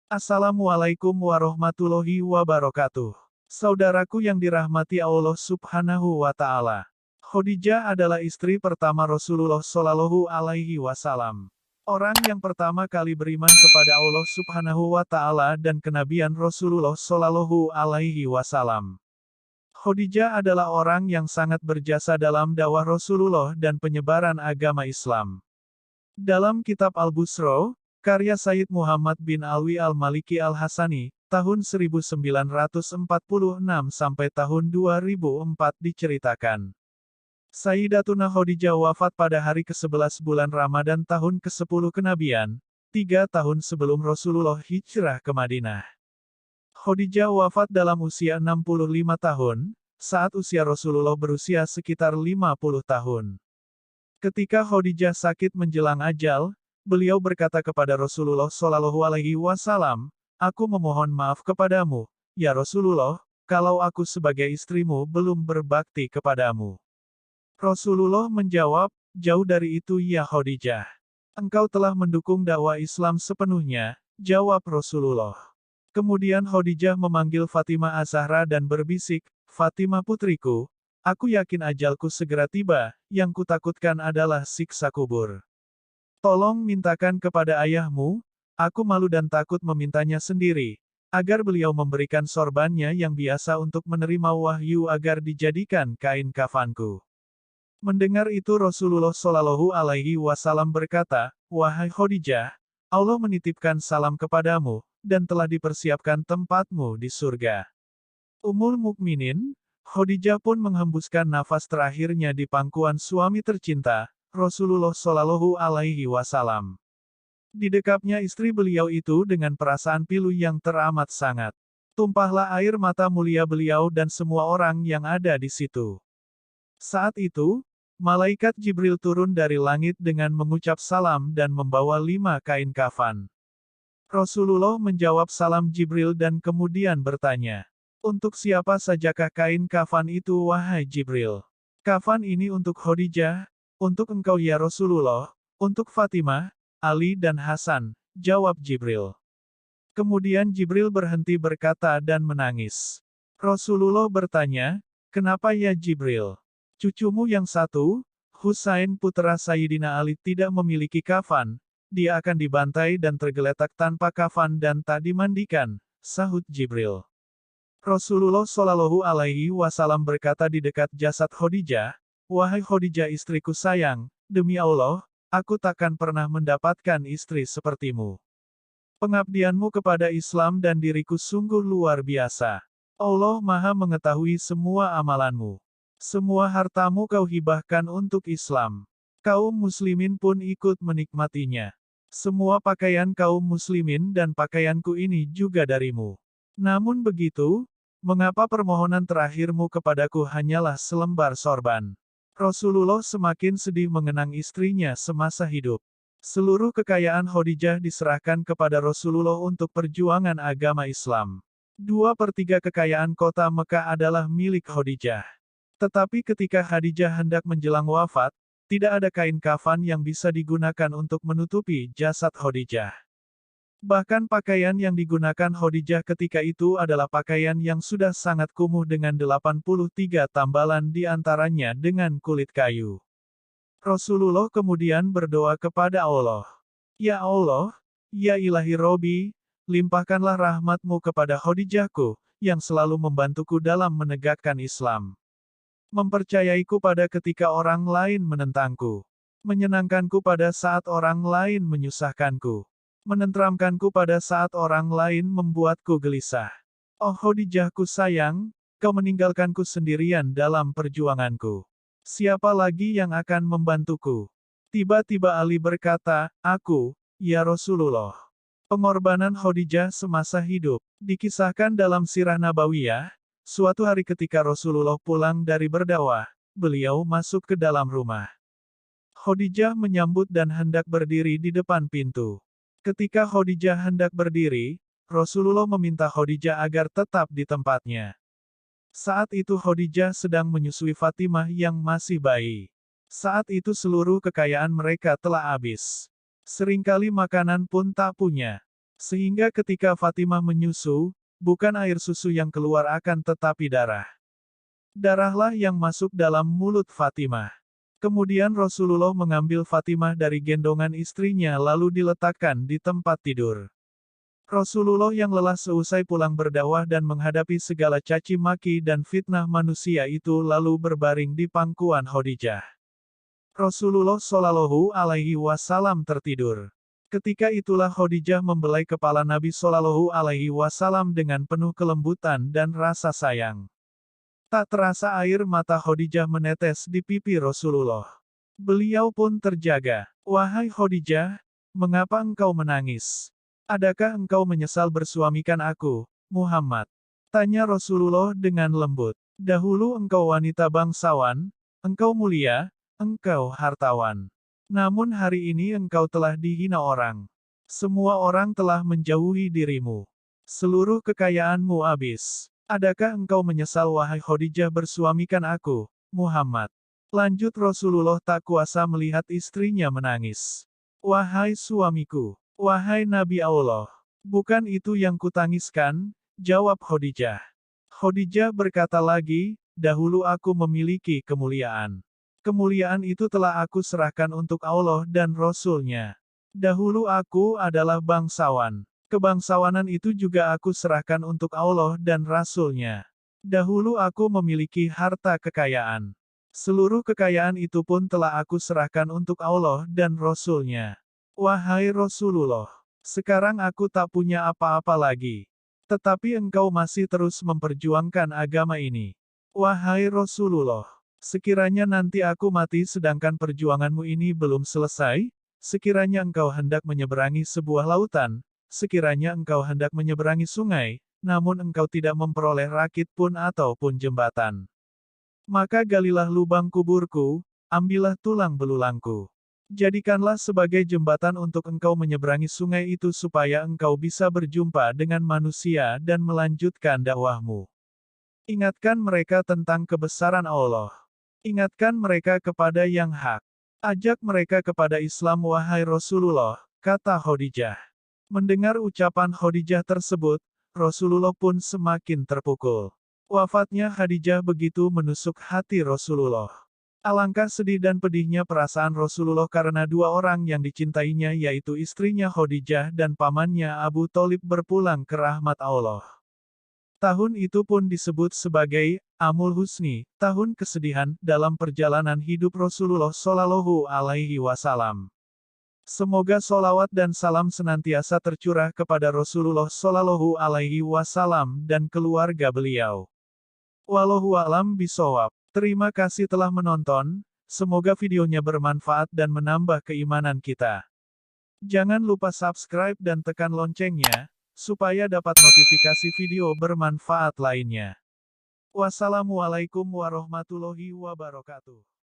Assalamualaikum warahmatullahi wabarakatuh. Saudaraku yang dirahmati Allah Subhanahu wa Ta'ala. Khadijah adalah istri pertama Rasulullah Shallallahu Alaihi Wasallam. Orang yang pertama kali beriman kepada Allah Subhanahu wa Ta'ala dan kenabian Rasulullah Shallallahu Alaihi Wasallam. Khadijah adalah orang yang sangat berjasa dalam dakwah Rasulullah dan penyebaran agama Islam. Dalam kitab Al-Busra, karya Sayyid Muhammad bin Alwi Al-Maliki Al-Hasani, tahun 1946 sampai tahun 2004 diceritakan. Sayyidatuna Khadijah wafat pada hari ke-11 bulan Ramadan tahun ke-10 kenabian, 3 tahun sebelum Rasulullah hijrah ke Madinah. Khadijah wafat dalam usia 65 tahun, saat usia Rasulullah berusia sekitar 50 tahun. Ketika Khadijah sakit menjelang ajal, beliau berkata kepada Rasulullah Shallallahu Alaihi Wasallam, "Aku memohon maaf kepadamu, ya Rasulullah, kalau aku sebagai istrimu belum berbakti kepadamu." Rasulullah menjawab, "Jauh dari itu ya Khadijah. Engkau telah mendukung dakwah Islam sepenuhnya," jawab Rasulullah. Kemudian Khadijah memanggil Fatimah Az-Zahra dan berbisik, "Fatimah putriku, aku yakin ajalku segera tiba, yang kutakutkan adalah siksa kubur. Tolong mintakan kepada ayahmu, aku malu dan takut memintanya sendiri, agar beliau memberikan sorbannya yang biasa untuk menerima wahyu agar dijadikan kain kafanku." Mendengar itu Rasulullah Shallallahu Alaihi Wasallam berkata, "Wahai Khadijah, Allah menitipkan salam kepadamu, dan telah dipersiapkan tempatmu di surga." Ummul Mukminin, Khadijah pun menghembuskan nafas terakhirnya di pangkuan suami tercinta, Rasulullah Shallallahu Alaihi Wasallam. Didekapnya istri beliau itu dengan perasaan pilu yang teramat sangat. Tumpahlah air mata mulia beliau dan semua orang yang ada di situ. Saat itu, malaikat Jibril turun dari langit dengan mengucap salam dan membawa 5 kain kafan. Rasulullah menjawab salam Jibril dan kemudian bertanya, "Untuk siapa sajakah kain kafan itu wahai Jibril?" "Kafan ini untuk Khadijah, untuk engkau ya Rasulullah, untuk Fatimah, Ali dan Hasan," jawab Jibril. Kemudian Jibril berhenti berkata dan menangis. Rasulullah bertanya, "Kenapa ya Jibril? Cucumu yang satu, Husain putra Sayyidina Ali tidak memiliki kafan, dia akan dibantai dan tergeletak tanpa kafan dan tak dimandikan," sahut Jibril. Rasulullah Shallallahu Alaihi Wasallam berkata di dekat jasad Khadijah, "Wahai Khadijah istriku sayang, demi Allah, aku takkan pernah mendapatkan istri sepertimu. Pengabdianmu kepada Islam dan diriku sungguh luar biasa. Allah Maha mengetahui semua amalanmu. Semua hartamu kau hibahkan untuk Islam. Kaum muslimin pun ikut menikmatinya. Semua pakaian kaum muslimin dan pakaianku ini juga darimu. Namun begitu, mengapa permohonan terakhirmu kepadaku hanyalah selembar sorban?" Rasulullah semakin sedih mengenang istrinya semasa hidup. Seluruh kekayaan Khadijah diserahkan kepada Rasulullah untuk perjuangan agama Islam. 2/3 kekayaan kota Mekah adalah milik Khadijah. Tetapi ketika Khadijah hendak menjelang wafat, tidak ada kain kafan yang bisa digunakan untuk menutupi jasad Khadijah. Bahkan pakaian yang digunakan Khadijah ketika itu adalah pakaian yang sudah sangat kumuh dengan 83 tambalan di antaranya dengan kulit kayu. Rasulullah kemudian berdoa kepada Allah. "Ya Allah, ya ilahi Robi, limpahkanlah rahmatmu kepada Khadijahku, yang selalu membantuku dalam menegakkan Islam. Mempercayaiku pada ketika orang lain menentangku. Menyenangkanku pada saat orang lain menyusahkanku. Menenteramkanku pada saat orang lain membuatku gelisah. Oh Khadijahku sayang, kau meninggalkanku sendirian dalam perjuanganku. Siapa lagi yang akan membantuku?" Tiba-tiba Ali berkata, "Aku, ya Rasulullah." Pengorbanan Khadijah semasa hidup, dikisahkan dalam Sirah Nabawiyah, suatu hari ketika Rasulullah pulang dari berdakwah, beliau masuk ke dalam rumah. Khadijah menyambut dan hendak berdiri di depan pintu. Ketika Khadijah hendak berdiri, Rasulullah meminta Khadijah agar tetap di tempatnya. Saat itu Khadijah sedang menyusui Fatimah yang masih bayi. Saat itu seluruh kekayaan mereka telah habis. Seringkali makanan pun tak punya. Sehingga ketika Fatimah menyusu, bukan air susu yang keluar akan tetapi darah. Darahlah yang masuk dalam mulut Fatimah. Kemudian Rasulullah mengambil Fatimah dari gendongan istrinya lalu diletakkan di tempat tidur. Rasulullah yang lelah seusai pulang berdakwah dan menghadapi segala caci maki dan fitnah manusia itu lalu berbaring di pangkuan Khadijah. Rasulullah Shallallahu Alaihi Wasallam tertidur. Ketika itulah Khadijah membelai kepala Nabi Shallallahu Alaihi Wasallam dengan penuh kelembutan dan rasa sayang. Tak terasa air mata Khadijah menetes di pipi Rasulullah. Beliau pun terjaga. Wahai Khadijah, mengapa engkau menangis? Adakah engkau menyesal bersuamikan aku, Muhammad? Tanya Rasulullah dengan lembut. Dahulu engkau wanita bangsawan, engkau mulia, engkau hartawan. Namun hari ini engkau telah dihina orang. Semua orang telah menjauhi dirimu. Seluruh kekayaanmu habis. Adakah engkau menyesal wahai Khadijah bersuamikan aku, Muhammad? Lanjut Rasulullah tak kuasa melihat istrinya menangis. Wahai suamiku, wahai Nabi Allah, bukan itu yang kutangiskan, jawab Khadijah. Khadijah berkata lagi, dahulu aku memiliki kemuliaan. Kemuliaan itu telah aku serahkan untuk Allah dan Rasul-Nya. Dahulu aku adalah bangsawan. Kebangsawanan itu juga aku serahkan untuk Allah dan Rasul-Nya. Dahulu aku memiliki harta kekayaan. Seluruh kekayaan itu pun telah aku serahkan untuk Allah dan Rasul-Nya. Wahai Rasulullah, sekarang aku tak punya apa-apa lagi. Tetapi engkau masih terus memperjuangkan agama ini. Wahai Rasulullah, sekiranya nanti aku mati sedangkan perjuanganmu ini belum selesai, sekiranya engkau hendak menyeberangi sebuah lautan, sekiranya engkau hendak menyeberangi sungai, namun engkau tidak memperoleh rakit pun ataupun jembatan. Maka galilah lubang kuburku, ambillah tulang belulangku. Jadikanlah sebagai jembatan untuk engkau menyeberangi sungai itu supaya engkau bisa berjumpa dengan manusia dan melanjutkan dakwahmu. Ingatkan mereka tentang kebesaran Allah. Ingatkan mereka kepada yang hak. Ajak mereka kepada Islam wahai Rasulullah, kata Khadijah. Mendengar ucapan Khadijah tersebut, Rasulullah pun semakin terpukul. Wafatnya Khadijah begitu menusuk hati Rasulullah. Alangkah sedih dan pedihnya perasaan Rasulullah karena dua orang yang dicintainya yaitu istrinya Khadijah dan pamannya Abu Thalib berpulang ke rahmat Allah. Tahun itu pun disebut sebagai Amul Husni, tahun kesedihan, dalam perjalanan hidup Rasulullah Shallallahu Alaihi Wasallam. Semoga solawat dan salam senantiasa tercurah kepada Rasulullah Shallallahu Alaihi Wasallam dan keluarga beliau. Wallahu a'lam bishawab. Terima kasih telah menonton, semoga videonya bermanfaat dan menambah keimanan kita. Jangan lupa subscribe dan tekan loncengnya, supaya dapat notifikasi video bermanfaat lainnya. Wassalamualaikum warahmatullahi wabarakatuh.